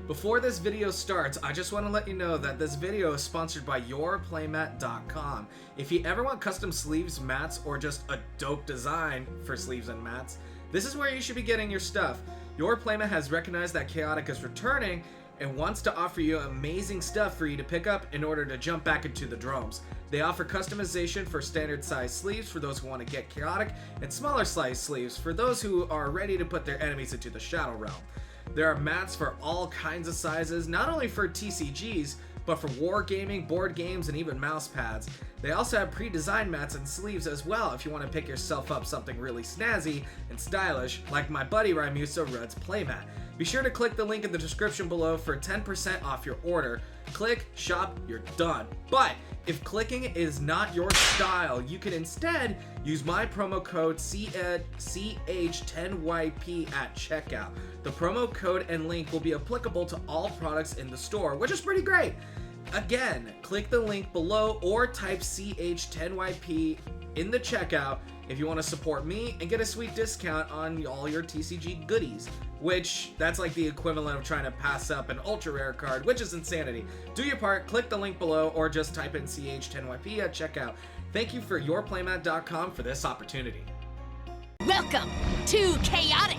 Before this video starts, I just want to let you know that this video is sponsored by yourplaymat.com. If you ever want custom sleeves, mats, or just a dope design for sleeves and mats, this is where you should be getting your stuff. Your Playmat has recognized that Chaotic is returning and wants to offer you amazing stuff for you to pick up in order to jump back into the dromes. They offer customization for standard size sleeves for those who want to get Chaotic, and smaller size sleeves for those who are ready to put their enemies into the Shadow Realm. There are mats for all kinds of sizes, not only for TCGs, but for wargaming, board games, and even mouse pads. They also have pre-designed mats and sleeves as well if you want to pick yourself up something really snazzy and stylish, like my buddy Raimuso Rudd's playmat. Be sure to click the link in the description below for 10% off your order. Click, shop, you're done. But if clicking is not your style, you can instead use my promo code CH10YP at checkout. The promo code and link will be applicable to all products in the store, which is pretty great. Again, click the link below or type CH10YP in the checkout if you want to support me and get a sweet discount on all your TCG goodies, which that's like the equivalent of trying to pass up an ultra rare card, which is insanity. Do your part, click the link below, or just type in CH10YP at checkout. Thank you for yourplaymat.com for this opportunity. Welcome to Chaotic!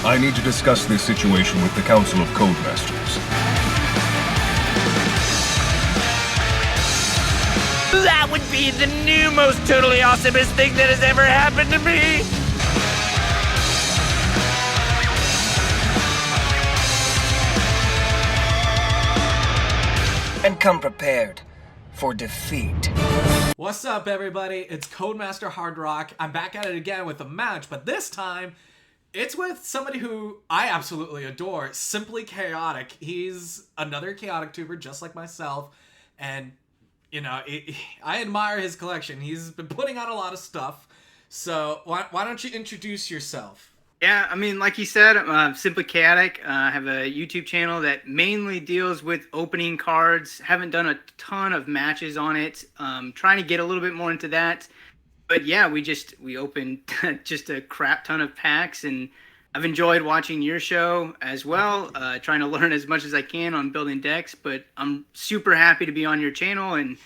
I need to discuss this situation with the Council of Codemasters. That would be the new most totally awesomest thing that has ever happened to me! And come prepared for defeat. What's up, everybody? It's Codemaster Hard Rock. I'm back at it again with a match, but this time it's with somebody who I absolutely adore, SimplyChaotic. He's another Chaotic tuber just like myself, and you know, I admire his collection. He's been putting out a lot of stuff, so why don't you introduce yourself? Yeah, I mean, like you said, SimplyChaotic. I have a YouTube channel that mainly deals with opening cards. Haven't done a ton of matches on it. Trying to get a little bit more into that. But yeah, we opened just a crap ton of packs, and I've enjoyed watching your show as well, trying to learn as much as I can on building decks. But I'm super happy to be on your channel, and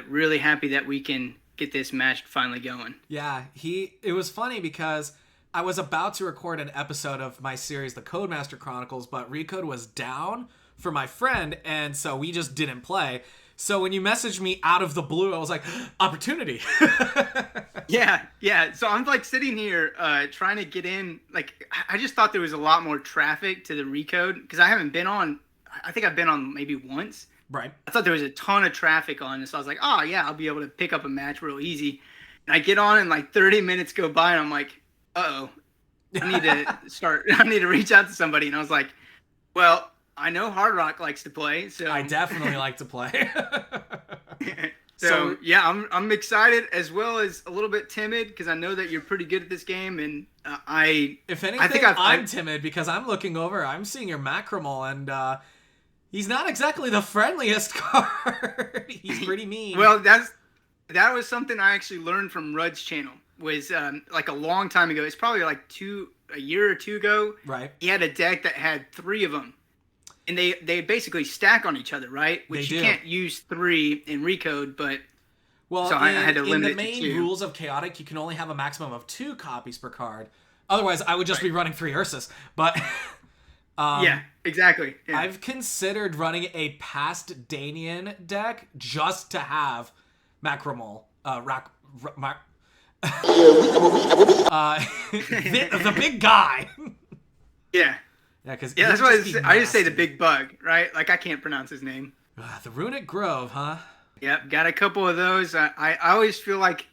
really happy that we can get this match finally going. Yeah, it was funny because I was about to record an episode of my series, The Codemaster Chronicles, but Recode was down for my friend, and so we just didn't play. So when you messaged me out of the blue, I was like, opportunity. Yeah. So I'm like sitting here trying to get in. Like, I just thought there was a lot more traffic to the Recode because I haven't been on. I think I've been on maybe once. Right. I thought there was a ton of traffic on this. So I was like, oh yeah, I'll be able to pick up a match real easy. And I get on and like 30 minutes go by and I'm like, uh-oh, I need to reach out to somebody. And I was like, well, I know Hard Rock likes to play, so I definitely like to play. so yeah, I'm excited as well as a little bit timid because I know that you're pretty good at this game, and if anything, I'm timid because I'm looking over, I'm seeing your Macromal, and he's not exactly the friendliest card. He's pretty mean. Well, that was something I actually learned from Rudd's channel. Was like a long time ago. It's probably like a year or two ago. Right. He had a deck that had 3 of them. And they basically stack on each other, right? Which you can't use 3 in Recode, but well, so I had to limit it to 2. In the main rules of Chaotic, you can only have a maximum of 2 copies per card. Otherwise, I would just be running 3 Ursus. But yeah, exactly. Yeah. I've considered running a past Danian deck just to have Macromal, the big guy. Yeah. Yeah, because that's why I just say the big bug, right? Like I can't pronounce his name. The Runic Grove, huh? Yep, got a couple of those. I always feel like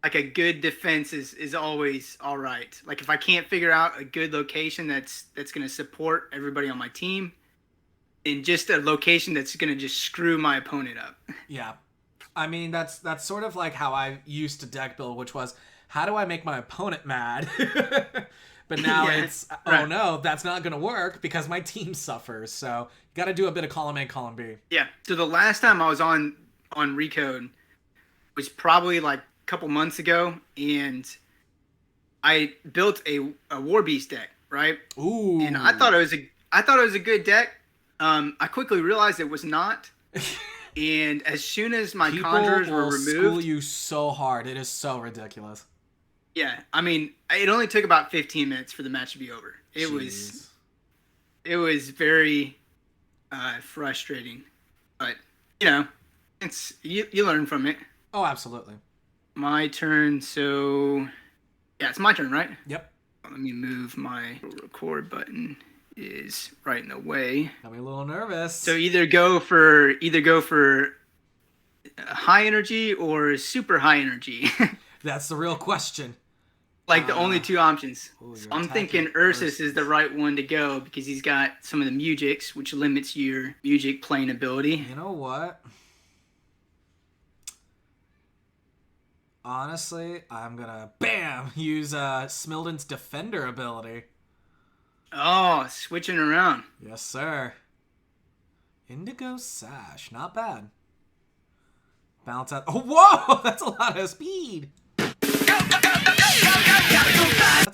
a good defense is always all right. Like if I can't figure out a good location that's going to support everybody on my team, and just a location that's going to just screw my opponent up. Yeah, I mean that's sort of like how I used to deck build, which was how do I make my opponent mad. But now it's, oh no, that's not going to work because my team suffers. So you got to do a bit of column A, column B. Yeah. So the last time I was on Recode, was probably like a couple months ago, and I built a War Beast deck, right? Ooh. And I thought it was a good deck. I quickly realized it was not. And as soon as my conjurers were removed, school you so hard. It is so ridiculous. yeah, I mean, it only took about 15 minutes for the match to be over. It was very frustrating, but it's you learn from it. Oh, absolutely. My turn. So yeah, it's my turn, right? Yep. Let me move my record button. Is right in the way. Got me a little nervous. So either go for high energy or super high energy. That's the real question. Like the only two options. Ooh, So I'm thinking Ursus is the right one to go because he's got some of the Mujiks, which limits your Mujik playing ability. You know what? Honestly, I'm gonna use Smilden's Defender ability. Oh, switching around. Yes, sir. Indigo Sash, not bad. Balance out. Oh, whoa! That's a lot of speed. That's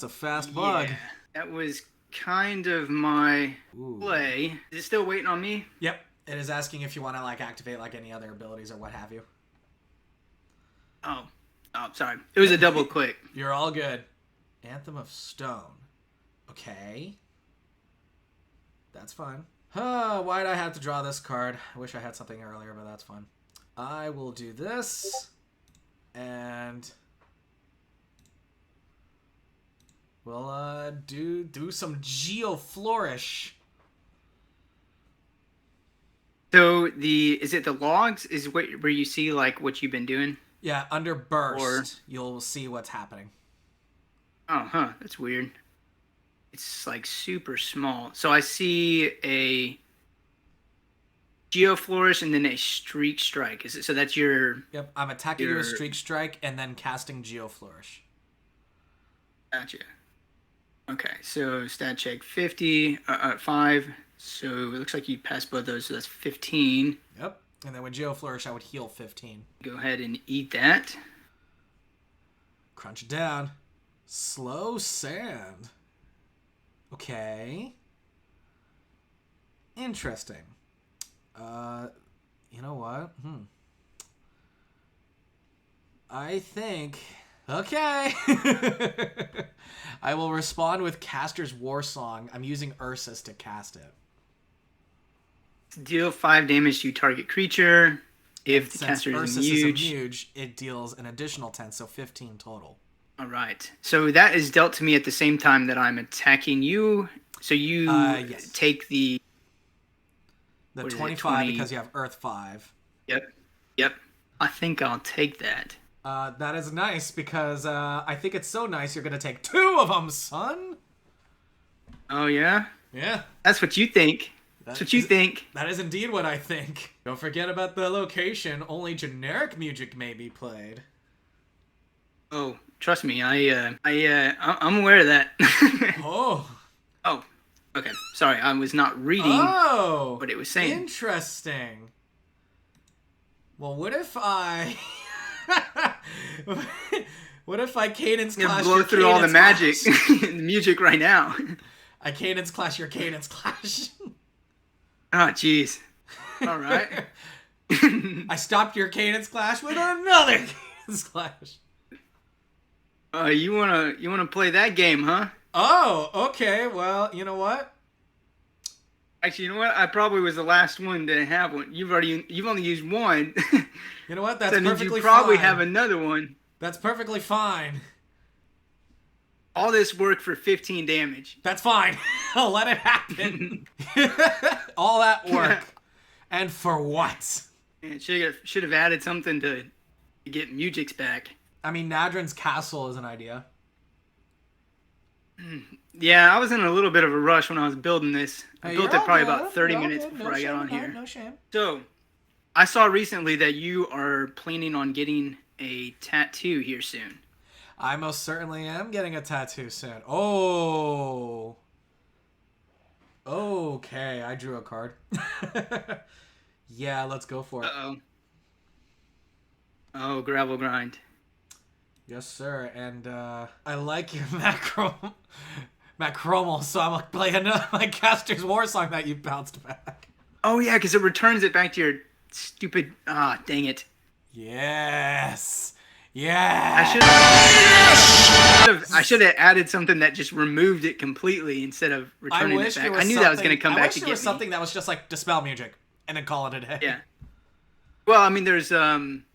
a fast bug. Yeah, that was kind of my play. Is it still waiting on me? Yep. It is asking if you want to activate any other abilities or what have you. Oh, sorry. It was a double click. You're all good. Anthem of Stone. Okay. That's fine. Why'd I have to draw this card? I wish I had something earlier, but that's fine. I will do this. And we'll do some Geo Flourish. So is it the logs is where you see what you've been doing? Yeah, under Burst, you'll see what's happening. Oh, that's weird. It's super small. So I see a Geo Flourish and then a Streak Strike. Is it so that's your? Yep, I'm attacking you with Streak Strike and then casting Geo Flourish. Gotcha. Okay, so stat check 50, 5. So it looks like you passed both those, so that's 15. Yep, and then with Geo Flourish, I would heal 15. Go ahead and eat that. Crunch it down. Slow Sand. Okay. Interesting. You know what? I think... Okay. I will respond with Caster's War Song. I'm using Ursus to cast it. Deal 5 damage to target creature. If the caster is Ursus is a Muge, Muge, it deals an additional 10, so 15 total. All right. So that is dealt to me at the same time that I'm attacking you. So you yes. take the 25 because you have Earth 5. Yep. I think I'll take that. That is nice because I think it's so nice you're going to take 2 of them, son. Oh, yeah? Yeah. That's what you think. That's what you think. That is indeed what I think. Don't forget about the location. Only generic music may be played. Oh, trust me. I'm aware of that. Oh. Oh. Okay. Sorry, I was not reading what it was saying. Interesting. Well, what if I... what if I Cadence Clash blow your through all the magic, the music right now? I Cadence Clash your Cadence Clash. Oh, jeez. All right. I stopped your Cadence Clash with another Cadence Clash. You wanna play that game, huh? Oh, okay. Well, you know what? Actually, you know what? I probably was the last one to have one. You've only used one. You know what? That's so perfectly fine. You probably have another one. That's perfectly fine. All this work for 15 damage. That's fine. I'll let it happen. All that work. And for what? Man, should have added something to get Mujix back. I mean, Nadrin's Castle is an idea. Yeah, I was in a little bit of a rush when I was building this. I built it probably about 30 You're minutes good. before I got on here. No shame. So, I saw recently that you are planning on getting a tattoo here soon. I most certainly am getting a tattoo soon. Oh. Okay, I drew a card. Yeah, let's go for it. Uh-oh. Oh, gravel grind. Yes, sir. And I like your macromal, so I'm gonna play another my Caster's War song that you bounced back. Oh yeah, because it returns it back to your stupid. Ah, dang it. Yes. I Yeah. should have added something that just removed it completely instead of returning it back. I knew that was going to come back to get me. I wish there was something that was just like dispel music and then call it a day. Yeah. Well, I mean, there's some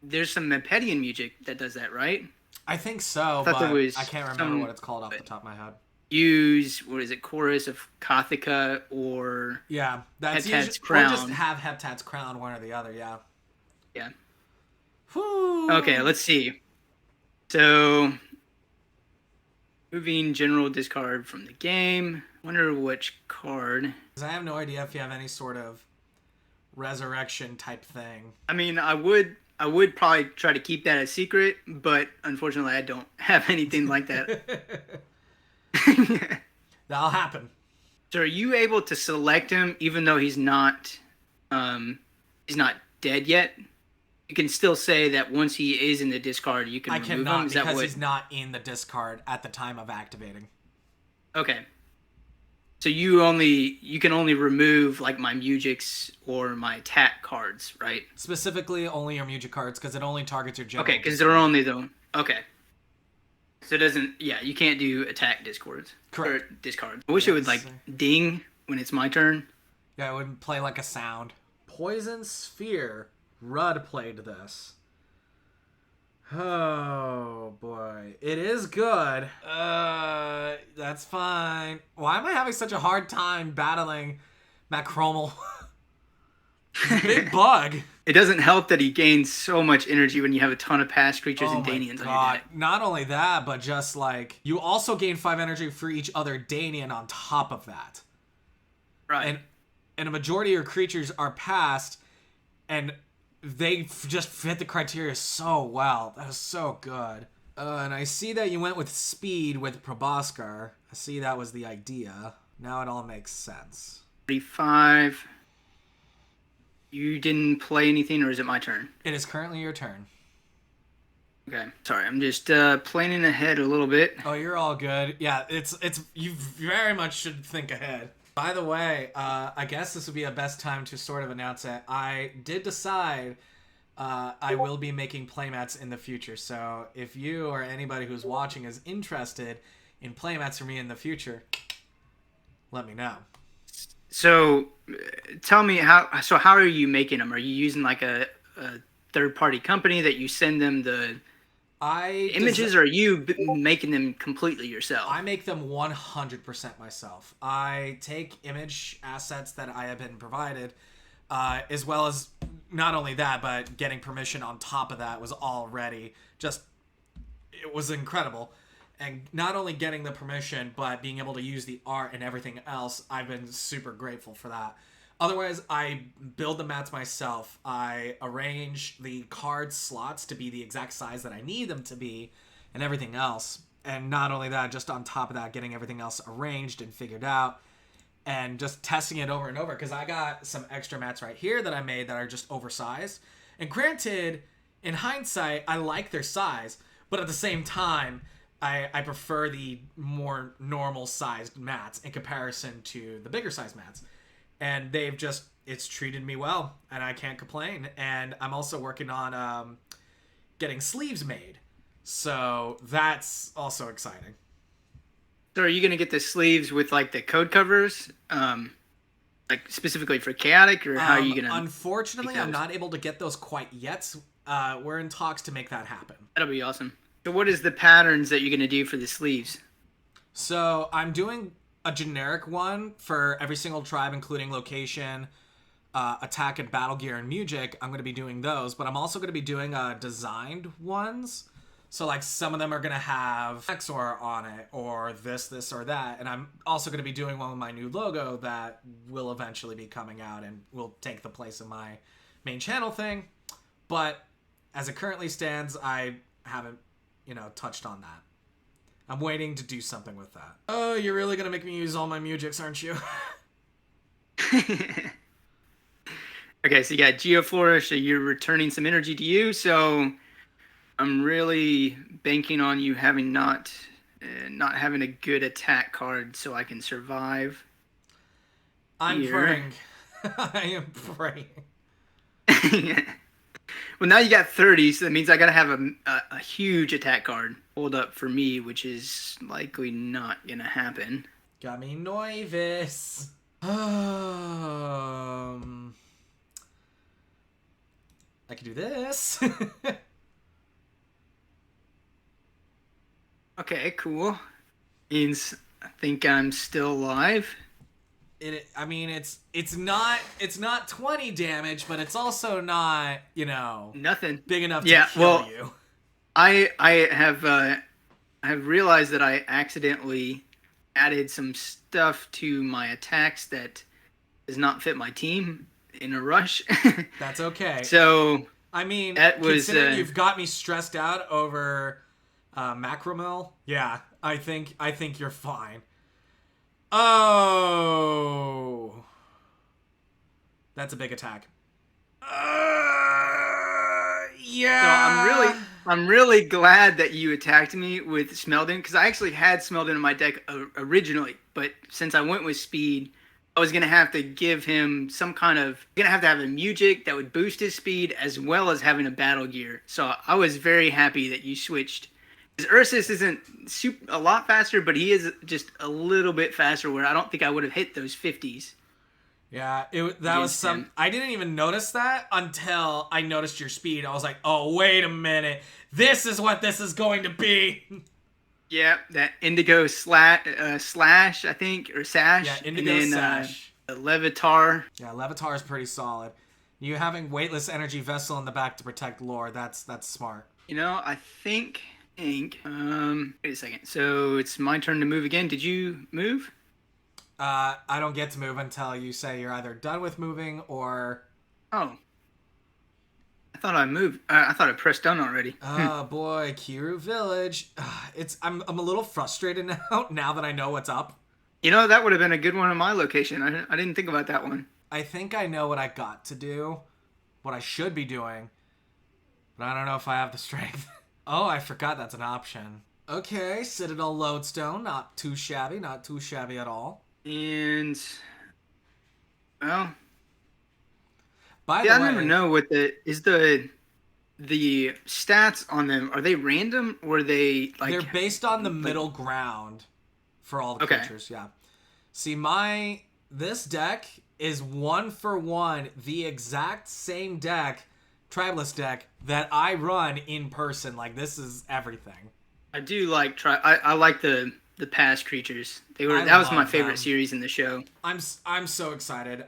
Mepedian music that does that, right? I think so, but I can't remember what it's called off the top of my head. What is it, Chorus of Kothica or that's Heptad's Crown. Or just have Heptad's Crown, one or the other, yeah. Yeah. Whew. Okay, let's see. So, moving general discard from the game. Wonder which card. I have no idea if you have any sort of resurrection type thing. I mean, I would probably try to keep that a secret, but unfortunately, I don't have anything like that. That'll happen. So, are you able to select him even though he's not dead yet? You can still say that once he is in the discard, you can remove him. I cannot because he's not in the discard at the time of activating. Okay. So you can only remove like my Mujix or my attack cards, right? Specifically, only your Mujic cards because it only targets your general. Okay, because they're only the okay. So it doesn't. Yeah, you can't do attack discords. Correct. Or discards. I wish it would like ding when it's my turn. Yeah, it would play like a sound. Poison Sphere. Rudd played this. Oh boy, it is good. That's fine. Why am I having such a hard time battling Macromal? Big bug. It doesn't help that he gains so much energy when you have a ton of past creatures and Danians on your deck. Not only that, but just like you also gain 5 energy for each other Danian on top of that. Right. And a majority of your creatures are passed, and they just fit the criteria so well. That was so good. And I see that you went with speed with Proboscar. I see that was the idea. Now it all makes sense. 35. You didn't play anything, or is it my turn? It is currently your turn. Okay. Sorry, I'm just planning ahead a little bit. Oh, you're all good. Yeah, it's you very much should think ahead. By the way, I guess this would be a best time to sort of announce it. I did decide I will be making playmats in the future. So if you or anybody who's watching is interested in playmats for me in the future, let me know. So tell me how are you making them? Are you using like a third-party company that you send them the images, or are you making them completely yourself? I make them 100% myself. I take image assets that I have been provided, as well as not only that, but getting permission on top of that was already just, it was incredible. And not only getting the permission, but being able to use the art and everything else, I've been super grateful for that. Otherwise, I build the mats myself. I arrange the card slots to be the exact size that I need them to be and everything else. And not only that, just on top of that, getting everything else arranged and figured out and just testing it over and over. Because I got some extra mats right here that I made that are just oversized. And granted, in hindsight, I like their size. But at the same time, I prefer the more normal sized mats in comparison to the bigger sized mats. And it's treated me well, and I can't complain. And I'm also working on getting sleeves made. So that's also exciting. So are you going to get the sleeves with like the code covers, like specifically for Chaotic, or how are you going to? Unfortunately, I'm not able to get those quite yet. We're in talks to make that happen. That'll be awesome. So what is the patterns that you're going to do for the sleeves? So I'm doing a generic one for every single tribe, including location, attack, and battle gear and Mujic. I'm going to be doing those, but I'm also going to be doing designed ones. So like some of them are going to have XOR on it, or this, or that. And I'm also going to be doing one with my new logo that will eventually be coming out and will take the place of my main channel thing. But as it currently stands, I haven't, touched on that. I'm waiting to do something with that. Oh, you're really going to make me use all my Mujics, aren't you? Okay, so you got Geoflourish, so you're returning some energy to you. So I'm really banking on you having not having a good attack card, so I can survive. I'm Here. praying. I am praying. Well, now you got 30, so that means I gotta have a huge attack card pulled up for me, which is likely not gonna happen. Got me nervous. I can do this. Okay, cool. Means I think I'm still alive. I mean, it's not 20 damage, but it's also not, Nothing. big enough to kill you. I have realized that I accidentally added some stuff to my attacks that does not fit my team in a rush. That's okay. So I mean, that was considering you've got me stressed out over Macromill, yeah, I think you're fine. Oh, that's a big attack. Yeah. So I'm really glad that you attacked me with Smeldon, because I actually had Smeldon in my deck originally, but since I went with speed, I was gonna have to give him some kind of have a music that would boost his speed as well as having a battle gear. So I was very happy that you switched. Because Ursus isn't a lot faster, but he is just a little bit faster, where I don't think I would have hit those 50s. Yeah, that was some. I didn't even notice that until I noticed your speed. I was like, oh, wait a minute. This is what this is going to be. Yeah, that Indigo slash, I think, or Sash. Yeah, Indigo Sash. Levitar. Yeah, Levitar is pretty solid. You having Weightless Energy Vessel in the back to protect lore, that's smart. I think, wait a second. So it's my turn to move again. Did you move? I don't get to move until you say you're either done with moving or... Oh. I thought I moved. I thought I pressed done already. Oh boy, Kiru Village. I'm a little frustrated now that I know what's up. That would have been a good one in my location. I didn't think about that one. I think I know what I got to do, what I should be doing, but I don't know if I have the strength. Oh, I forgot that's an option. Okay, Citadel Lodestone, not too shabby at all. And, well, by the way, I never know what the stats on them. Are they random or are they like? They're based on the middle ground for all the creatures. Yeah. See, this deck is 1-for-1 the exact same deck, Tribeless deck, that I run in person. Like, this is everything. I do like I like the past creatures. That was my favorite series in the show. I'm so excited.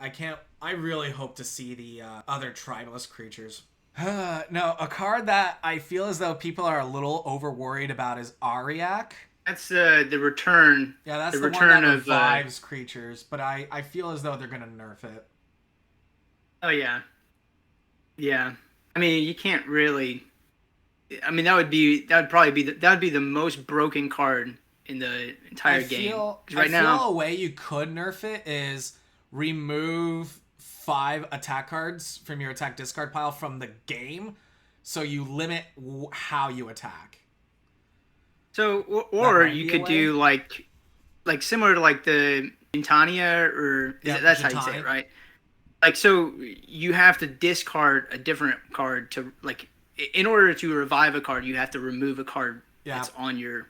I really hope to see the other Tribeless creatures. No, a card that I feel as though people are a little over worried about is Ariak. That's the return. Yeah, that's the return one that of revives creatures, but I feel as though they're gonna nerf it. Oh yeah. Yeah. I mean, you can't really. I mean, that would be the most broken card in the entire game. I feel a way you could nerf it is remove 5 attack cards from your attack discard pile from the game, so you limit how you attack. So, or you could do like similar to like the Gintania, or that's how you say it, right? Like, so you have to discard a different card to like. In order to revive a card, you have to remove a card that's on your.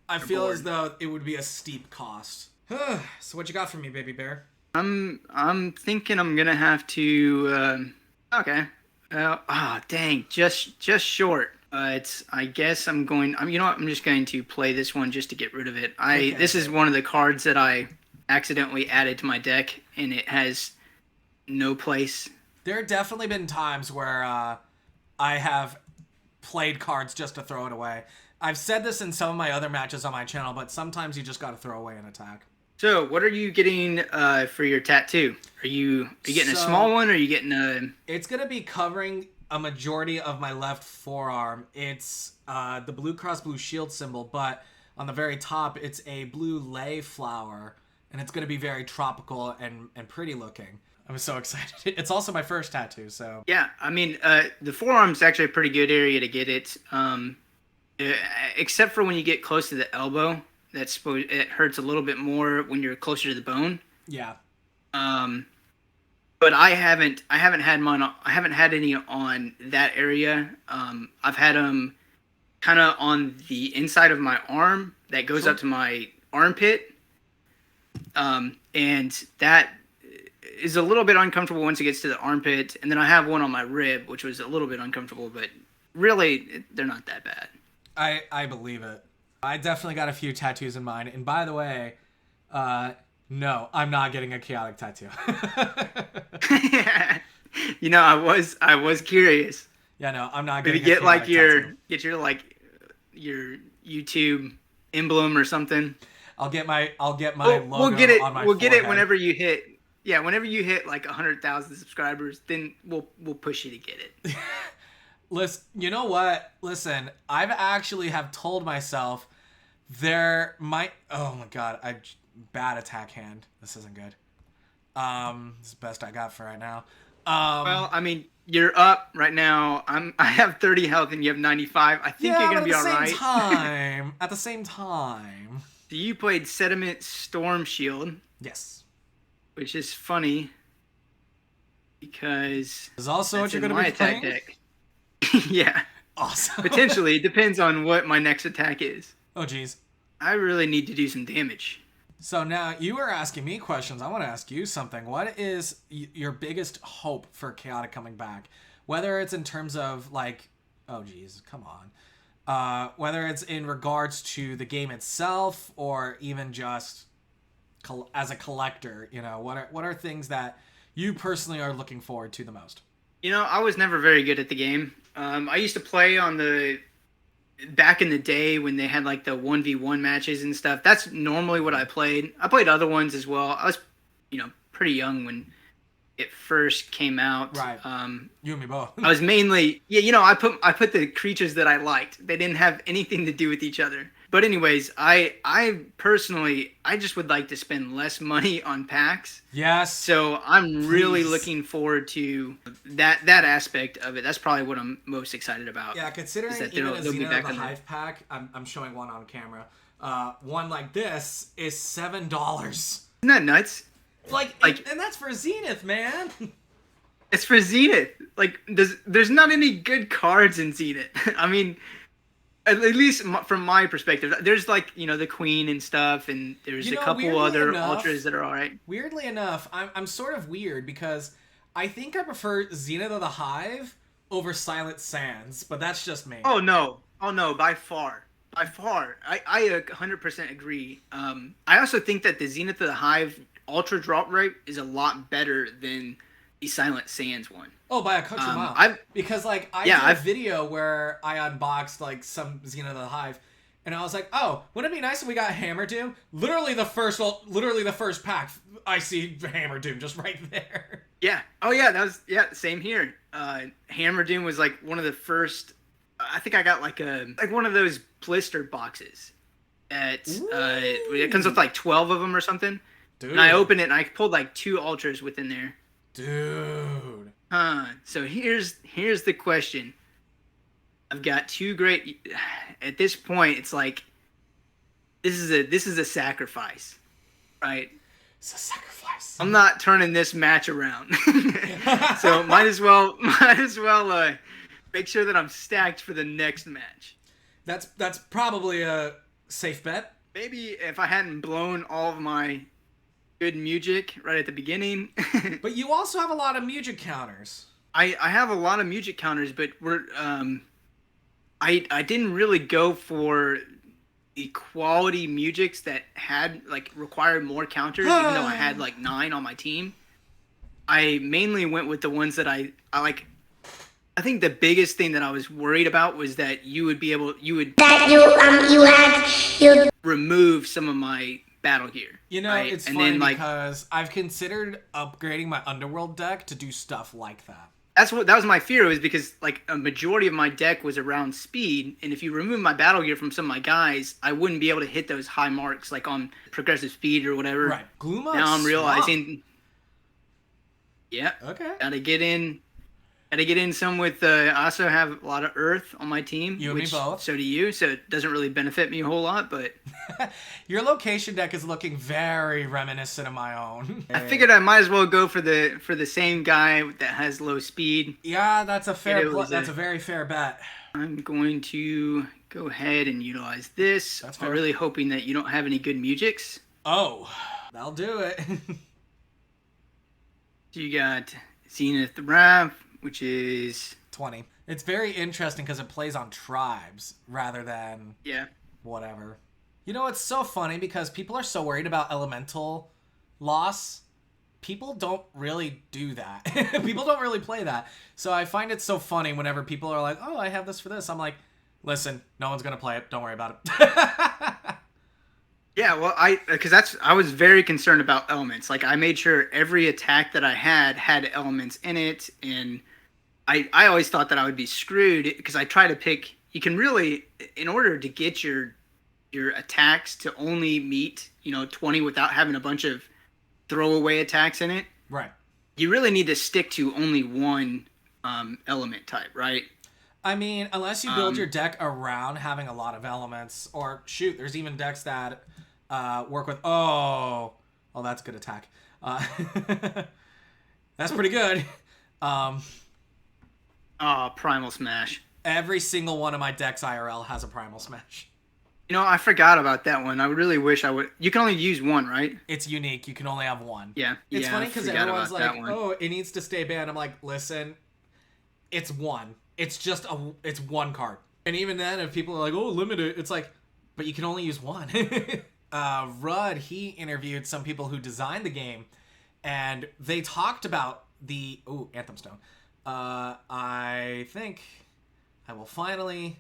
I feel as though it would be a steep cost. So what you got for me, baby bear? I'm thinking I'm gonna have to. Okay. Dang, just short. I guess I'm going. You know what? I'm just going to play this one just to get rid of it. This is one of the cards that I accidentally added to my deck, and it has no place. There have definitely been times where I have played cards just to throw it away. I've said this in some of my other matches on my channel, but sometimes you just got to throw away an attack. So, what are you getting for your tattoo? Are you getting a small one, or are you getting a... It's going to be covering a majority of my left forearm. It's the blue cross, blue shield symbol, but on the very top, it's a blue lei flower, and it's going to be very tropical and pretty looking. I'm so excited. It's also my first tattoo, so. Yeah, I mean, the forearm's actually a pretty good area to get it. Except for when you get close to the elbow, it hurts a little bit more when you're closer to the bone. Yeah. But I haven't had any on that area. I've had them kind of on the inside of my arm that goes up to my armpit. And that is a little bit uncomfortable once it gets to the armpit. And then I have one on my rib, which was a little bit uncomfortable, but really they're not that bad. I believe it. I definitely got a few tattoos in mind. And by the way, no, I'm not getting a chaotic tattoo. You know, I was curious. Yeah, no, I'm not getting. Maybe a chaotic tattoo. your YouTube emblem or something. I'll get my logo We'll get it. on my We'll get it forehead. whenever you hit. Yeah, whenever you hit like 100,000 subscribers, then we'll push you to get it. Listen, you know what? Listen, I've actually have told myself there might. Oh my god, bad attack hand. This isn't good. This is the best I got for right now. Well, I mean, you're up right now. I have 30 health and you have 95. I think you're gonna be all right. At the same time. So you played Sediment Storm Shield. Yes. Which is funny because is also what you're going to be attack playing? deck. Yeah. Awesome. Potentially. It depends on what my next attack is. Oh, geez. I really need to do some damage. So now you were asking me questions. I want to ask you something. What is your biggest hope for Chaotic coming back? Whether it's in terms of like, oh, geez, come on. Whether it's in regards to the game itself or even just as a collector, you know, what are things that you personally are looking forward to the most? You know, I was never very good at the game. I used to play on back in the day when they had like the 1v1 matches and stuff. That's normally what I played. I played other ones as well. I was, you know, pretty young when it first came out. Right. You and me both. I was mainly, yeah, you know, I put the creatures that I liked. They didn't have anything to do with each other. But anyways, I personally, I just would like to spend less money on packs. Yes. So I'm really looking forward to that aspect of it. That's probably what I'm most excited about. Yeah, considering that even a they'll be Xena back of the on there. Hive pack, I'm showing one on camera. One like this is $7. Isn't that nuts? Like and that's for Zenith, man. It's for Zenith. Like, there's not any good cards in Zenith. I mean, at least from my perspective, there's like, you know, the Queen and stuff, and there's a couple other ultras that are all right. Weirdly enough, I'm sort of weird because I think I prefer Zenith of the Hive over Silent Sands, but that's just me. Oh no, by far. I 100% agree. I also think that the Zenith of the Hive Ultra drop rate is a lot better than the Silent Sands one. Oh, by a country mile. Because like I did a video where I unboxed like some Zenith of the Hive, and I was like, oh, wouldn't it be nice if we got Hammer Doom? Literally the first pack, I see Hammer Doom just right there. Yeah. Oh yeah, same here. Hammer Doom was like one of the first. I think I got like one of those blister boxes. It comes with like 12 of them or something. Dude. And I opened it and I pulled like 2 ultras within there. Dude. So here's the question. I've got 2 great. At this point, it's like this is a sacrifice, right? It's a sacrifice. I'm not turning this match around, so might as well make sure that I'm stacked for the next match. That's probably a safe bet. Maybe if I hadn't blown all of my good music right at the beginning. But you also have a lot of music counters. I have a lot of music counters, but I didn't really go for the quality musics that had like required more counters, even though I had like 9 on my team. I mainly went with the ones that I like. I think the biggest thing that I was worried about was that you would remove some of my battle gear. You know, right? it's funny because I've considered upgrading my Underworld deck to do stuff like that. That was my fear, was because like a majority of my deck was around speed, and if you remove my battle gear from some of my guys, I wouldn't be able to hit those high marks like on progressive speed or whatever. Right. Gluma now I'm realizing Yeah. Okay. Gotta get in. Gotta get in some with. I also have a lot of Earth on my team. You and me both. So do you. So it doesn't really benefit me a whole lot, but Your location deck is looking very reminiscent of my own. I figured I might as well go for the same guy that has low speed. Yeah, that's a fair. was That's a very fair bet. I'm going to go ahead and utilize this. That's fair. I'm really hoping that you don't have any good musics. Oh, that'll do it. So you got Zenith Wrath, which is 20. It's very interesting because it plays on tribes rather than whatever. You know, it's so funny because people are so worried about elemental loss. People don't really do that. People don't really play that. So I find it so funny whenever people are like, oh, I have this for this. I'm like, listen, no one's going to play it. Don't worry about it. Yeah, well, I was very concerned about elements. Like, I made sure every attack that I had elements in it, and I always thought that I would be screwed because I try to pick. You can really, in order to get your attacks to only meet 20 without having a bunch of throwaway attacks in it. Right. You really need to stick to only one element type, right? I mean, unless you build your deck around having a lot of elements, or shoot, there's even decks that work with. Oh, that's good attack. That's pretty good. Primal Smash. Every single one of my decks IRL has a Primal Smash. I forgot about that one. I really wish I would. You can only use one, right? It's unique. You can only have one. Yeah. It's funny I because forgot everyone's about like, that one. oh, it needs to stay banned. I'm like, listen, it's one. It's just it's one card. And even then, if people are like, oh, limited, it's like, but you can only use one. Rudd, he interviewed some people who designed the game, and they talked about the Anthem Stone. I think I will finally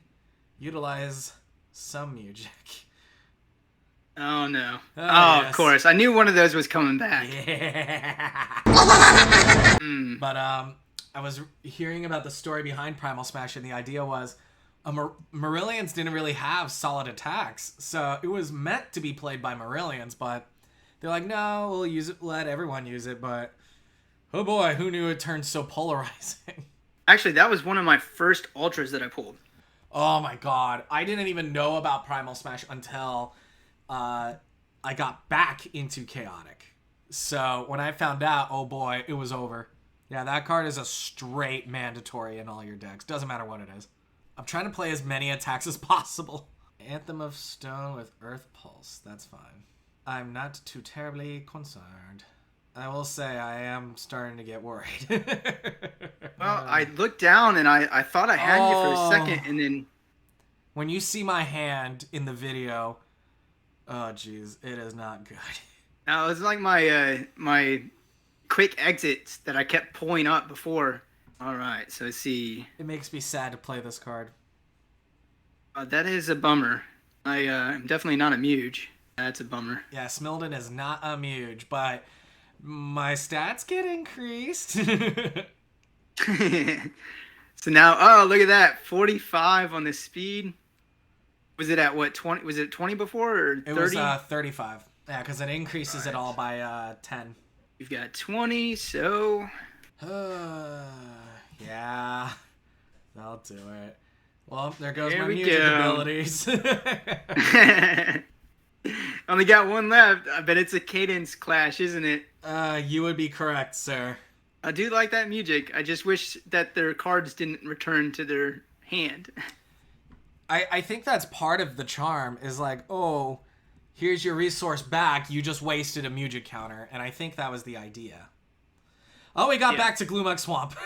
utilize some music. Oh no! Yes. Of course, I knew one of those was coming back. Yeah. But I was hearing about the story behind Primal Smash, and the idea was Marillions didn't really have solid attacks, so it was meant to be played by Marillions, but they're like, no, we'll use it, let everyone use it, but oh boy, who knew it turned so polarizing? Actually, that was one of my first ultras that I pulled. Oh my god, I didn't even know about Primal Smash until I got back into Chaotic. So when I found out, oh boy, it was over. Yeah, that card is a straight mandatory in all your decks. Doesn't matter what it is. I'm trying to play as many attacks as possible. Anthem of Stone with Earth Pulse. That's fine. I'm not too terribly concerned. I will say I am starting to get worried. Well, I looked down and I thought I had you for a second, and then when you see my hand in the video, oh jeez, it is not good. now it's like my quick exits that I kept pulling up before. All right, so let's see. It makes me sad to play this card. That is a bummer. I'm definitely not a Muge. That's a bummer. Yeah, Smilden is not a Muge, but my stats get increased. So now, look at that, 45 on the speed. Was it at what, 20? Was it 20 before or 30? It was 35. Yeah, because it increases it all by 10. We've got 20, so yeah, that'll do it. Well, there goes There my we music go. abilities. only got one left. I bet it's a cadence clash, isn't it? You would be correct, sir. I do like that music. I just wish that their cards didn't return to their hand. I think that's part of the charm, is like, oh, here's your resource back, you just wasted a music counter, and I think that was the idea. Oh, we got back to Gloomux Swamp.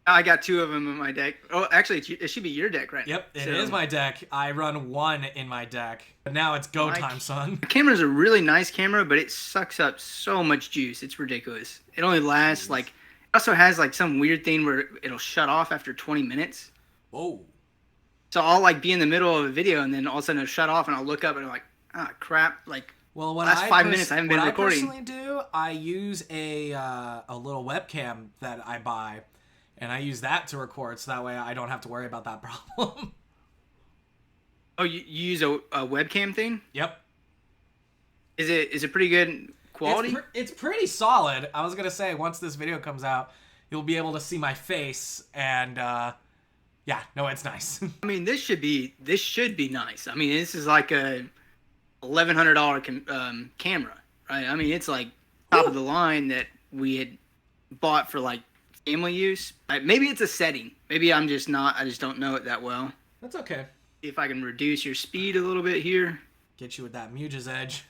I got two of them in my deck. Oh, actually, it should be your deck, right? Yep, it is my deck. I run one in my deck. But now it's go time, son. The camera's a really nice camera, but it sucks up so much juice. It's ridiculous. It only lasts, it also has, some weird thing where it'll shut off after 20 minutes. Whoa. So I'll, be in the middle of a video, and then all of a sudden it'll shut off, and I'll look up, and I'm like, crap. Well, what last 5 minutes I haven't been recording. What I personally do, I use a little webcam that I buy, and I use that to record, so that way I don't have to worry about that problem. Oh, you use a webcam thing? Yep. Is it pretty good quality? It's pretty solid. I was gonna say, once this video comes out, you'll be able to see my face, and yeah, no, it's nice. I mean, this should be nice. I mean, this is like a $1,100 camera, right? I mean, it's like top of the line that we had bought for like family use. Maybe it's a setting. Maybe I just don't know it that well. That's okay. See if I can reduce your speed a little bit here. Get you with that Muge's Edge.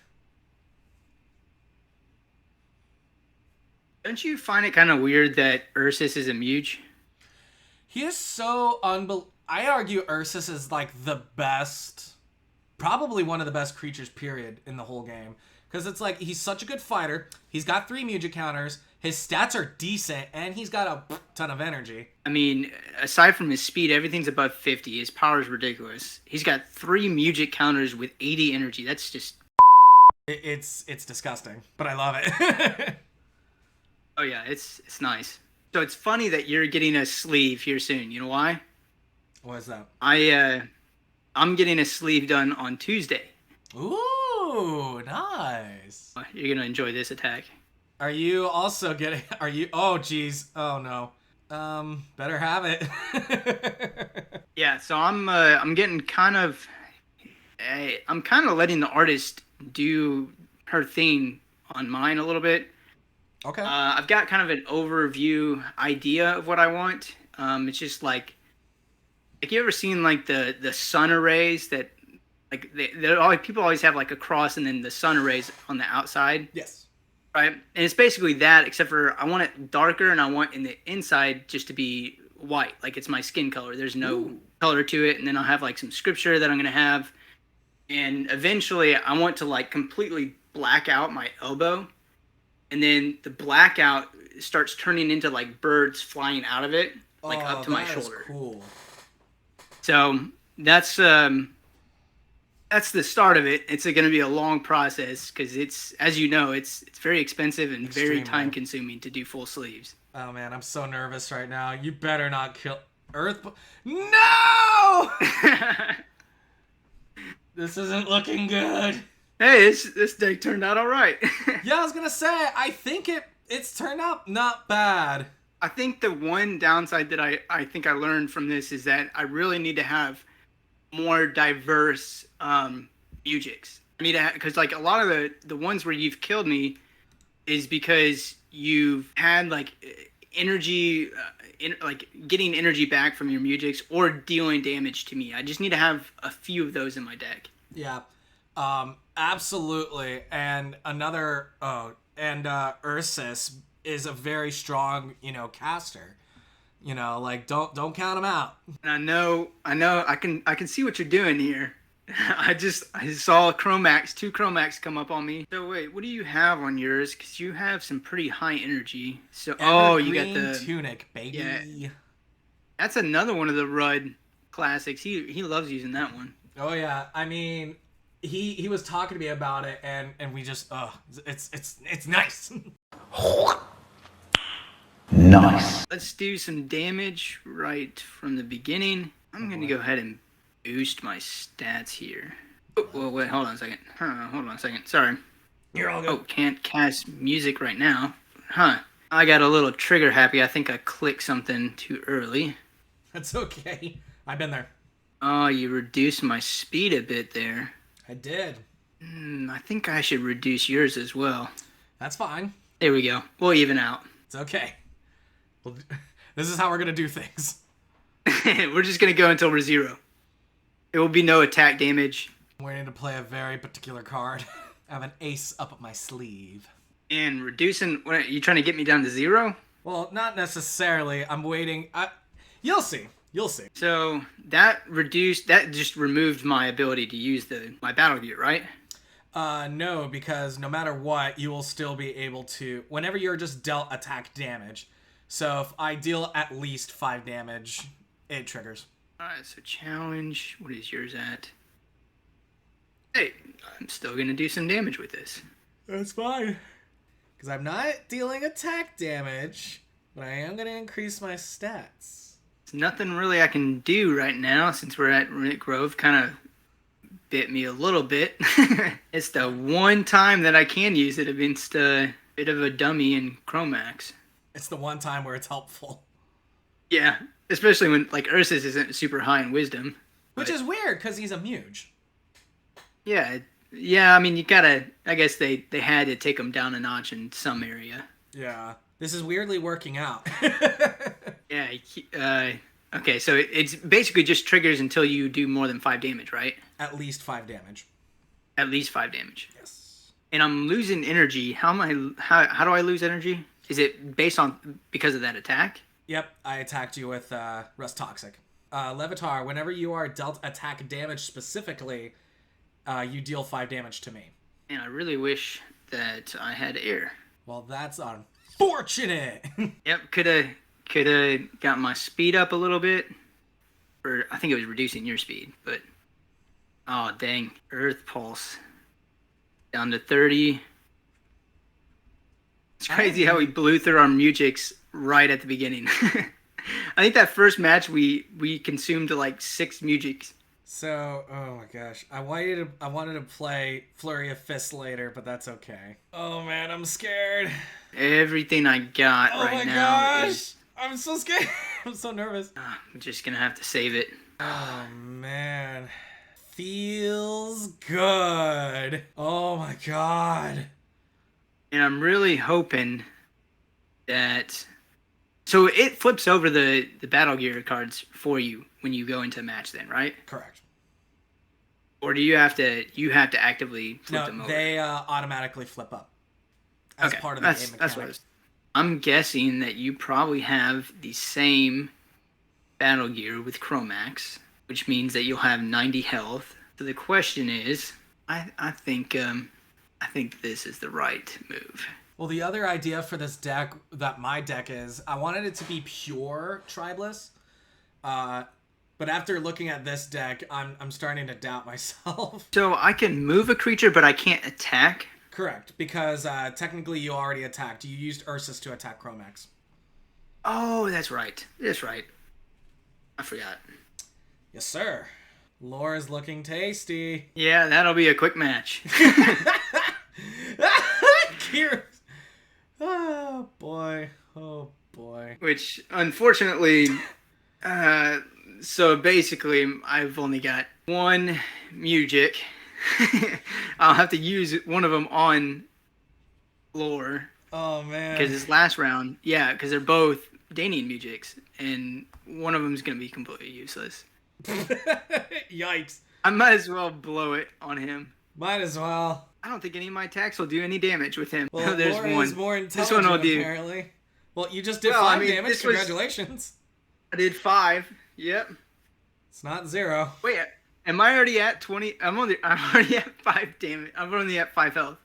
Don't you find it kind of weird that Ursus is a Muge? He is so I argue Ursus is like the best, probably one of the best creatures, period, in the whole game. Because it's like, he's such a good fighter. He's got 3 Muge counters. His stats are decent, and he's got a ton of energy. I mean, aside from his speed, everything's above 50. His power is ridiculous. He's got 3 Muge counters with 80 energy. That's just... It's disgusting, but I love it. Oh yeah, it's nice. So it's funny that you're getting a sleeve here soon. You know why? What is that? I'm getting a sleeve done on Tuesday. Ooh, nice. You're gonna enjoy this attack. Are you also getting? Are you? Oh, geez. Oh no. Better have it. Yeah. So I'm getting kind of. I'm kind of letting the artist do her thing on mine a little bit. Okay. I've got kind of an overview idea of what I want. It's just like you ever seen like the sun arrays that like people always have like a cross and then the sun arrays on the outside. Yes. Right. And it's basically that, except for I want it darker and I want in the inside just to be white, like it's my skin color. There's no color to it, and then I'll have like some scripture that I'm gonna have, and eventually I want to like completely black out my elbow. And then the blackout starts turning into like birds flying out of it, like up to my shoulder. Cool. So that's the start of it. It's going to be a long process because it's, as you know, it's very expensive and very time consuming to do full sleeves. Oh man, I'm so nervous right now. You better not kill Earth. No! This isn't looking good. Hey, this deck turned out all right. Yeah, I was gonna say, I think it's turned out not bad. I think the one downside that I think I learned from this is that I really need to have more diverse Mujiks. I need to because like a lot of the ones where you've killed me is because you've had like energy, like getting energy back from your Mujiks or dealing damage to me. I just need to have a few of those in my deck. Yeah. Absolutely. And Ursus is a very strong, caster. Like don't count him out. And I know I can see what you're doing here. I saw two Chromax come up on me. So wait, what do you have on yours? Because you have some pretty high energy. So you got the tunic, baby. Yeah, that's another one of the Rudd classics. He loves using that one. Oh yeah, I mean, he was talking to me about it, and we just it's nice. Nice. Let's do some damage right from the beginning. I'm gonna go ahead and boost my stats here. Oh, wait, hold on a second. Hold on a second. Sorry. You're all good. Oh, can't cast music right now. Huh. I got a little trigger happy. I think I clicked something too early. That's okay. I've been there. Oh, you reduced my speed a bit there. I did. I think I should reduce yours as well. That's fine. There we go. We'll even out. It's okay. Well, this is how we're gonna do things. We're just gonna go until we're 0. There will be no attack damage. I'm waiting to play a very particular card. I have an ace up my sleeve. And reducing... What, are you trying to get me down to 0? Well, not necessarily. I'm waiting. You'll see. You'll see. So that just removed my ability to use my battle gear, right? No, because no matter what, you will still be able to... Whenever you're just dealt attack damage. So if I deal at least 5 damage, it triggers. Alright, so challenge. What is yours at? Hey, I'm still going to do some damage with this. That's fine. Because I'm not dealing attack damage, but I am going to increase my stats. There's nothing really I can do right now since we're at Runic Grove, kind of bit me a little bit. It's the one time that I can use it against a bit of a dummy in Chromax. It's the one time where it's helpful. Yeah, especially when like Ursus isn't super high in wisdom. Which is weird, because he's a Muge. Yeah, yeah. I mean, you gotta. I guess they had to take him down a notch in some area. Yeah. This is weirdly working out. Yeah. Okay, so it's basically just triggers until you do more than 5 damage, right? At least 5 damage. At least 5 damage. Yes. And I'm losing energy. How do I lose energy? Is it based on because of that attack? Yep, I attacked you with Rust Toxic. Levitar, whenever you are dealt attack damage specifically, you deal 5 damage to me. And I really wish that I had air. Well, that's unfortunate. Yep, could have got my speed up a little bit. Or I think it was reducing your speed, but oh dang. Earth Pulse. Down to 30. It's crazy how we blew through our Mujiks right at the beginning. I think that first match we consumed like 6 Mujiks. So, oh my gosh. I wanted to play Flurry of Fists later, but that's okay. Oh man, I'm scared. Everything I got right now is... I'm so scared. I'm so nervous. I'm just gonna have to save it. Oh man. Feels good. Oh my god. And I'm really hoping that... So it flips over the Battle Gear cards for you when you go into a match then, right? Correct. Or do you have to actively flip them over? No, they automatically flip up. As part of the game mechanic. That's what I'm guessing that you probably have the same Battle Gear with Chromax, which means that you'll have 90 health. So the question is, I think this is the right move. Well, the other idea for this deck, that my deck is, I wanted it to be pure Tribeless. But after looking at this deck, I'm starting to doubt myself. So I can move a creature, but I can't attack? Correct, because technically you already attacked. You used Ursus to attack Chromax. Oh, that's right. That's right. I forgot. Yes, sir. Lore is looking tasty. Yeah, that'll be a quick match. Oh, boy. Oh, boy. Which, unfortunately... so basically, I've only got 1 Mujik. I'll have to use one of them on Lore. Oh, man. Because this last round, yeah, because they're both Danian Mujiks, and one of them is going to be completely useless. Yikes. I might as well blow it on him. Might as well. I don't think any of my attacks will do any damage with him. Well, there's Lore one. is more This one will do. apparently. Well, you just did Well, 5 I mean, damage. this was- Congratulations. I did 5. Yep. It's not 0. Wait, am I already at 20? I'm already at 5 damage. I'm only at 5 health.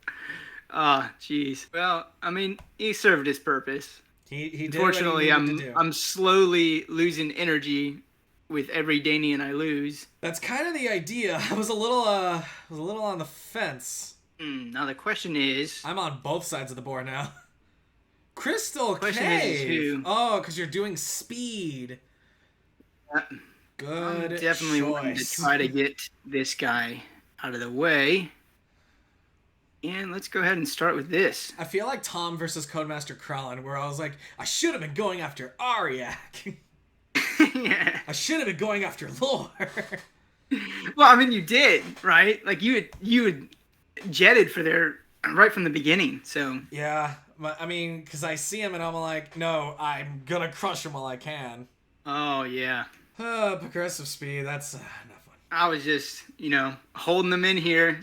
Ah, jeez. Well, I mean, he served his purpose. He did. Unfortunately, what he needed to do. I'm slowly losing energy with every Danian I lose. That's kind of the idea. I was a little on the fence. Now the question is... I'm on both sides of the board now. Crystal Question Cave. is who? Oh, because you're doing speed. Good I'm definitely wanting to choice. try to get this guy out of the way. And let's go ahead and start with this. I feel like Tom versus Codemaster Krellin, where I was like, I should have been going after Ariak. Yeah. I should have been going after Lore. Well, I mean, you did, right? Like, you had jetted for there right from the beginning, so... Yeah, I mean, because I see him and I'm like, no, I'm gonna crush him while I can. Oh, yeah. Progressive speed, that's not fun. I was just, holding them in here,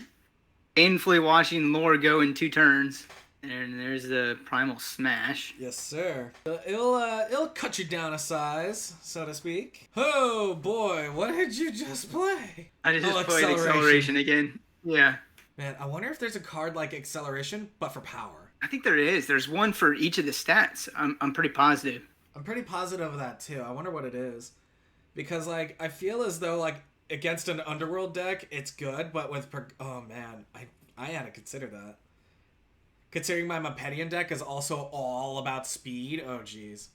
painfully watching Lore go in 2 turns. And there's the Primal Smash. Yes, sir. It'll cut you down a size, so to speak. Oh, boy, what did you just play? I just played Acceleration again. Yeah. Man, I wonder if there's a card like Acceleration, but for power. I think there is. There's one for each of the stats. I'm pretty positive. I'm pretty positive of that, too. I wonder what it is. Because, like, I feel as though, like, against an Underworld deck, it's good, but with... oh, man, I had to consider that. Considering my Mapedian deck is also all about speed, oh, jeez.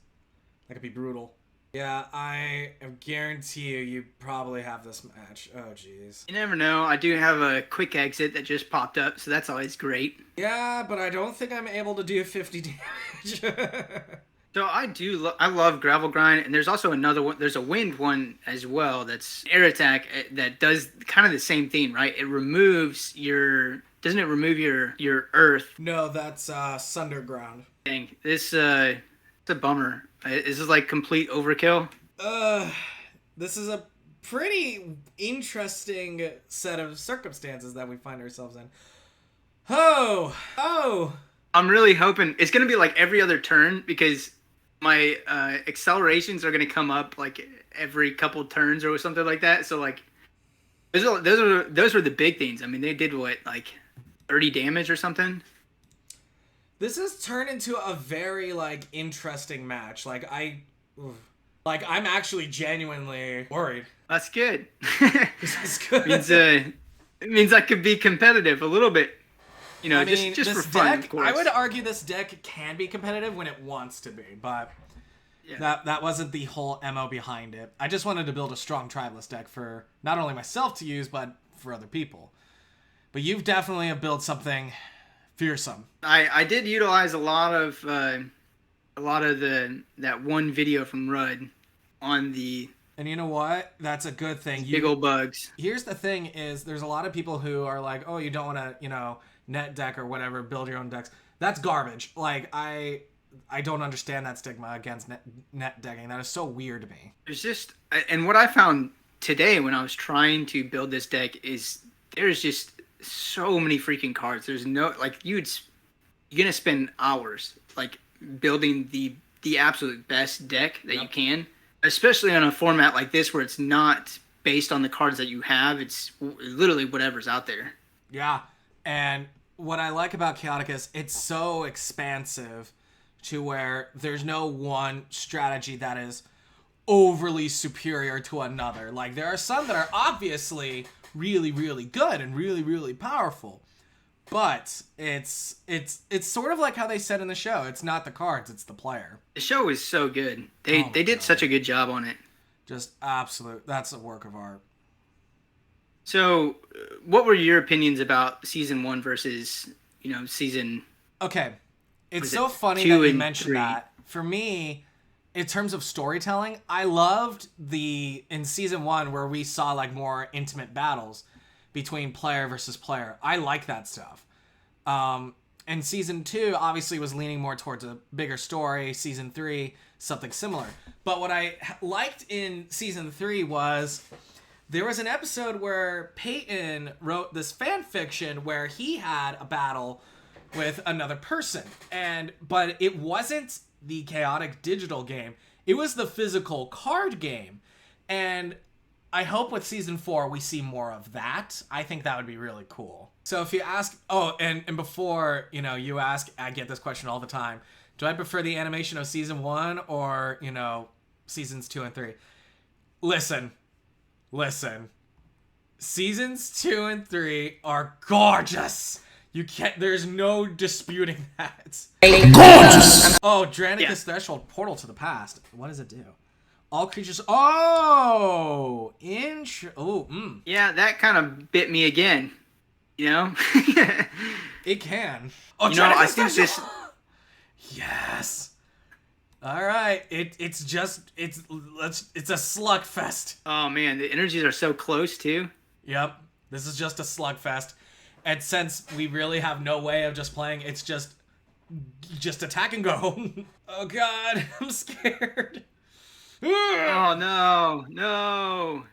That could be brutal. Yeah, I guarantee you probably have this match. Oh, jeez. You never know. I do have a quick exit that just popped up, so that's always great. Yeah, but I don't think I'm able to do 50 damage. So I love gravel grind, and there's also another one. There's a wind one as well. That's air attack that does kind of the same thing, right? It removes doesn't it remove your earth? No, that's Sunderground. Dang, it's a bummer. This is like complete overkill. This is a pretty interesting set of circumstances that we find ourselves in. Oh. I'm really hoping it's gonna be like every other turn because my accelerations are gonna come up like every couple turns or something like that. So like those were the big things. I mean, they did what, like 30 damage or something. This has turned into a very like interesting match. Like I'm actually genuinely worried. That's good. This is good. It means I could be competitive a little bit. You know, I mean, just this for fun, deck, of course. I would argue this deck can be competitive when it wants to be, but Yeah. that wasn't the whole MO behind it. I just wanted to build a strong Tribalist deck for not only myself to use, but for other people. But you've definitely have built something fearsome. I did utilize a lot of that one video from Rudd on the And you know what? That's a good thing. big old bugs. Here's the thing is there's a lot of people who are like, oh, you don't want to, net deck or whatever, build your own decks. That's garbage. Like, I don't understand that stigma against net decking. That is so weird to me. There's just, and what I found today when I was trying to build this deck is there's just so many freaking cards. There's no, like, you're gonna spend hours like building the absolute best deck that you can, especially on a format like this where it's not based on the cards that you have. It's literally whatever's out there. Yeah, and what I like about Chaotic is it's so expansive to where there's no one strategy that is overly superior to another. Like, there are some that are obviously really, really good and really, really powerful. But it's sort of like how they said in the show. It's not the cards, it's the player. The show is so good. They did such a good job on it. Just absolute. That's a work of art. So, what were your opinions about season 1 versus, season? Okay, it's Was so it funny 2 that you and mentioned 3? that. For me, in terms of storytelling, I loved in season 1 where we saw like more intimate battles between player versus player. I like that stuff. And season 2 obviously was leaning more towards a bigger story. Season 3, something similar. But what I liked in season 3 was there was an episode where Peyton wrote this fan fiction where he had a battle with another person. But it wasn't the Chaotic digital game. It was the physical card game. And I hope with season 4 we see more of that. I think that would be really cool. So if you ask, and before, you ask, I get this question all the time. Do I prefer the animation of season 1 or, seasons 2 and 3? Listen. Seasons 2 and 3 are gorgeous. There's no disputing that. Gorgeous! Oh, Dranica's Threshold, Portal to the Past. What does it do? All creatures. Oh, Yeah, that kind of bit me again. It can. Oh, I think this. Yes. All right. It's a slugfest. Oh man, the energies are so close too. Yep. This is just a slugfest, and since we really have no way of just playing, it's just attack and go. Oh God, I'm scared. Oh no.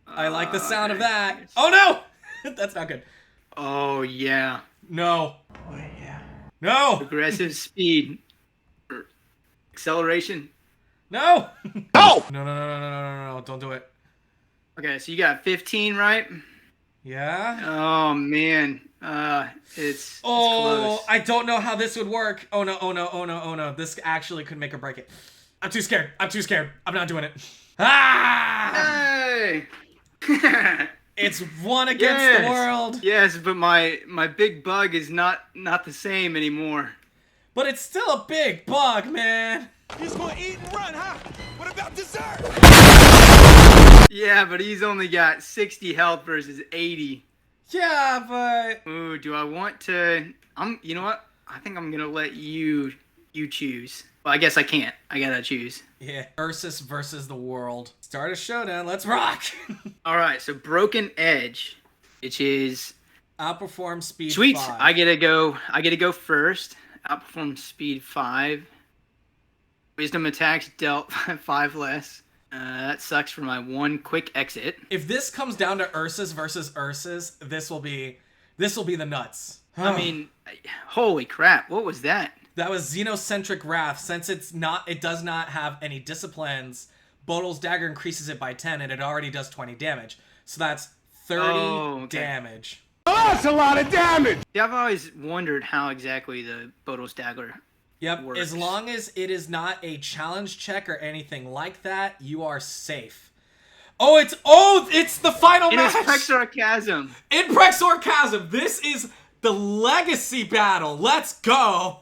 I like the sound of that. Oh no! That's not good. Oh yeah. No. Oh yeah. No! Aggressive speed. Acceleration. No! No! No, don't do it. Okay, so you got 15, right? Yeah? Oh man. It's close. I don't know how this would work. Oh no. This actually could make or break it. I'm too scared. I'm not doing it. Ah! Hey! It's one against the world. Yes, but my big bug is not the same anymore. But it's still a big bug, man. He's gonna eat and run, huh? What about dessert? Yeah, but he's only got 60 health versus 80. Yeah, but... Ooh, do I want to... You know what? I think I'm gonna let you choose. Well, I guess I can't. I gotta choose. Yeah, Ursus versus the world. Start a showdown. Let's rock. All right, so Broken Edge, which is Outperform speed sweet. 5. I get to go first. Outperform speed 5. Wisdom attacks dealt 5 less. That sucks for my 1 quick exit. If this comes down to Ursus versus Ursus, this will be the nuts. I mean, holy crap! What was that? That was Xenocentric Wrath. Since it does not have any disciplines, Bodil's dagger increases it by 10, and it already does 20 damage. So that's 30 damage. Oh, that's a lot of damage! Yeah, I've always wondered how exactly the Bodil's dagger works. As long as it is not a challenge check or anything like that, you are safe. It's the final match! It's Prexarchasm. In Prexarchasm, this is the legacy battle. Let's go!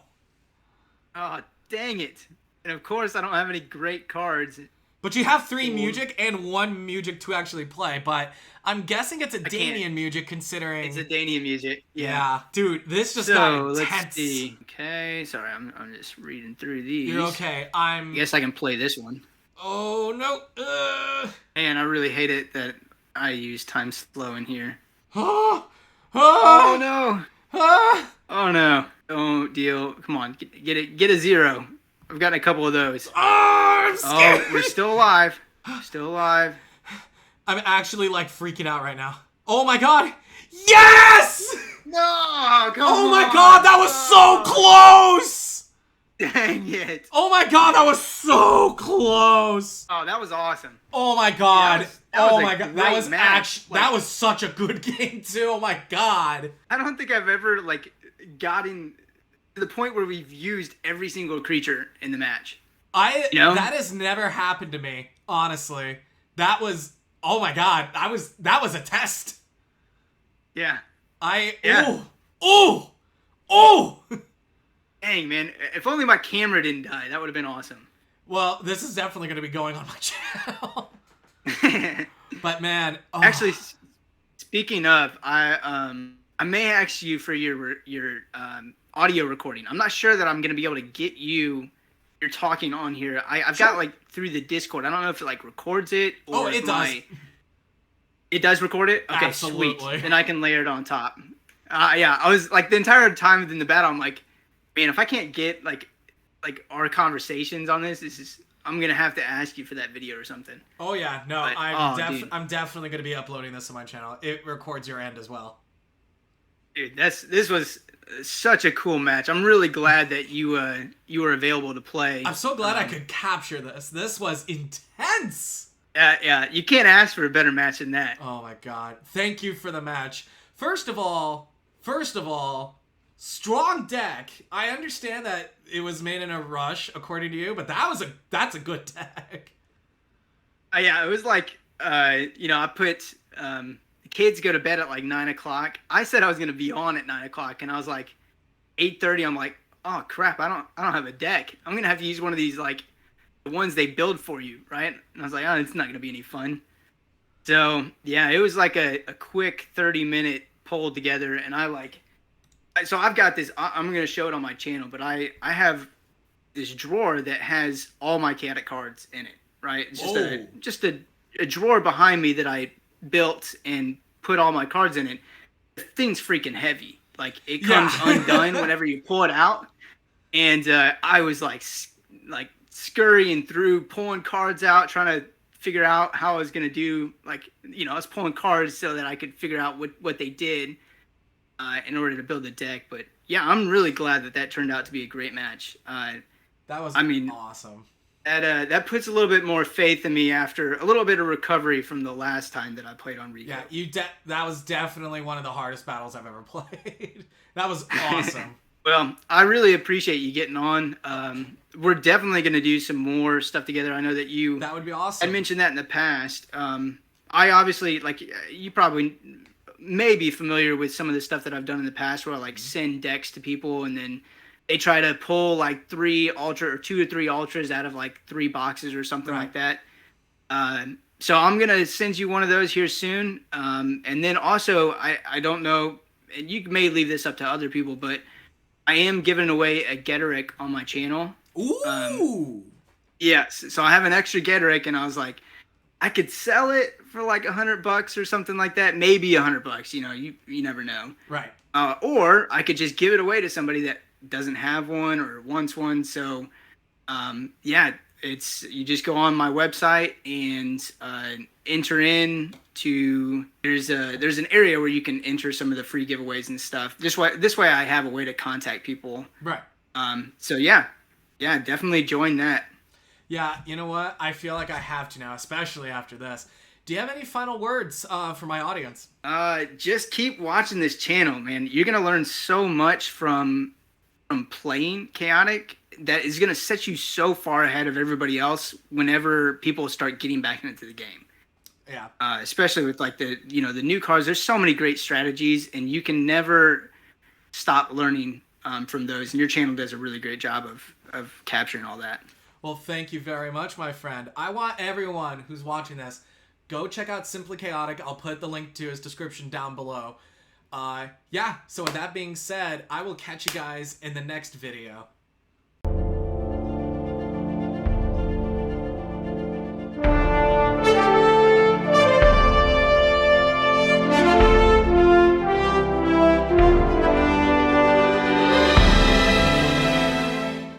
Oh, dang it. And of course, I don't have any great cards. But you have 3 Music and 1 Music to actually play, but I'm guessing it's a Danian Music considering... It's a Danian Music. Yeah. Dude, this just got intense. Let's see. Okay, sorry, I'm just reading through these. You're okay. I guess I can play this one. Oh, no. Man, I really hate it that I use time slow in here. Oh no. Oh no. Don't deal. Come on, get a 0. I've gotten a couple of those. I'm scared. Oh, we're still alive. Still alive. I'm actually like freaking out right now. Oh my god. Yes! No, come on. Oh my god, that was so close! Dang it. Oh my god, that was so close! Oh, that was awesome. Oh my god. That was oh my god. That was actually that was such a good game too. Oh my god. I don't think I've ever gotten to the point where we've used every single creature in the match. That has never happened to me, honestly. That was oh my god. That was a test. Yeah. Oh! Dang, man. If only my camera didn't die. That would have been awesome. Well, this is definitely going to be going on my channel. But man, actually, speaking of, I may ask you for your audio recording. I'm not sure that I'm going to be able to get you're talking on here. I've got through the Discord. I don't know if it records it or it does. It does record it? Okay, Absolutely. Sweet. Then I can layer it on top. Yeah, I was the entire time in the battle, I'm like, man, if I can't get our conversations on this is I'm gonna have to ask you for that video or something. Oh yeah, no, I'm definitely gonna be uploading this to my channel. It records your end as well. Dude, this was such a cool match. I'm really glad that you were available to play. I'm so glad I could capture this. This was intense. Yeah, you can't ask for a better match than that. Oh my god. Thank you for the match. First of all, strong deck. I understand that it was made in a rush, according to you, but that's a good deck. Yeah, it was I put kids go to bed at 9 o'clock. I said I was gonna be on at 9 o'clock, and I was 8:30. I'm like, oh crap, I don't have a deck. I'm gonna have to use one of these the ones they build for you, right? And I was like, oh, it's not gonna be any fun. So yeah, it was a quick 30-minute pull together, and so I've got this. I'm gonna show it on my channel, but I have this drawer that has all my chaotic cards in it, right? It's just a drawer behind me that I built and put all my cards in it. The thing's freaking heavy. It comes undone whenever you pull it out, and I was scurrying through, pulling cards out, trying to figure out how I was gonna do. I was pulling cards so that I could figure out what they did in order to build the deck. But yeah, I'm really glad that turned out to be a great match. That was awesome. That puts a little bit more faith in me after a little bit of recovery from the last time that I played on Rico. Yeah, that was definitely one of the hardest battles I've ever played. That was awesome. Well, I really appreciate you getting on. We're definitely going to do some more stuff together. I know that that would be awesome. I mentioned that in the past. I obviously, you probably may be familiar with some of the stuff that I've done in the past where I send decks to people and then they try to pull like 3 ultra or 2 or 3 ultras out of like 3 boxes or something like that. So I'm gonna send you one of those here soon. And then also, I don't know, and you may leave this up to other people, but I am giving away a Geteric on my channel. Ooh. Yes. So I have an extra Geteric, and I was like, I could sell it for like $100 or something like that. Maybe $100. You know, you never know. Right. Or I could just give it away to somebody that doesn't have one or wants one. So, yeah, you just go on my website and enter in to there's an area where you can enter some of the free giveaways and stuff. This way I have a way to contact people. Right. So yeah, definitely join that. Yeah, you know what? I feel like I have to now, especially after this. Do you have any final words for my audience? Just keep watching this channel, man. You're gonna learn so much from playing Chaotic that is gonna set you so far ahead of everybody else whenever people start getting back into the game. Yeah. Especially with like the new cards. There's so many great strategies, and you can never stop learning from those. And your channel does a really great job of capturing all that. Well, thank you very much, my friend. I want everyone who's watching this, go check out SimplyChaotic. I'll put the link to his description down below. Yeah, so with that being said, I will catch you guys in the next video.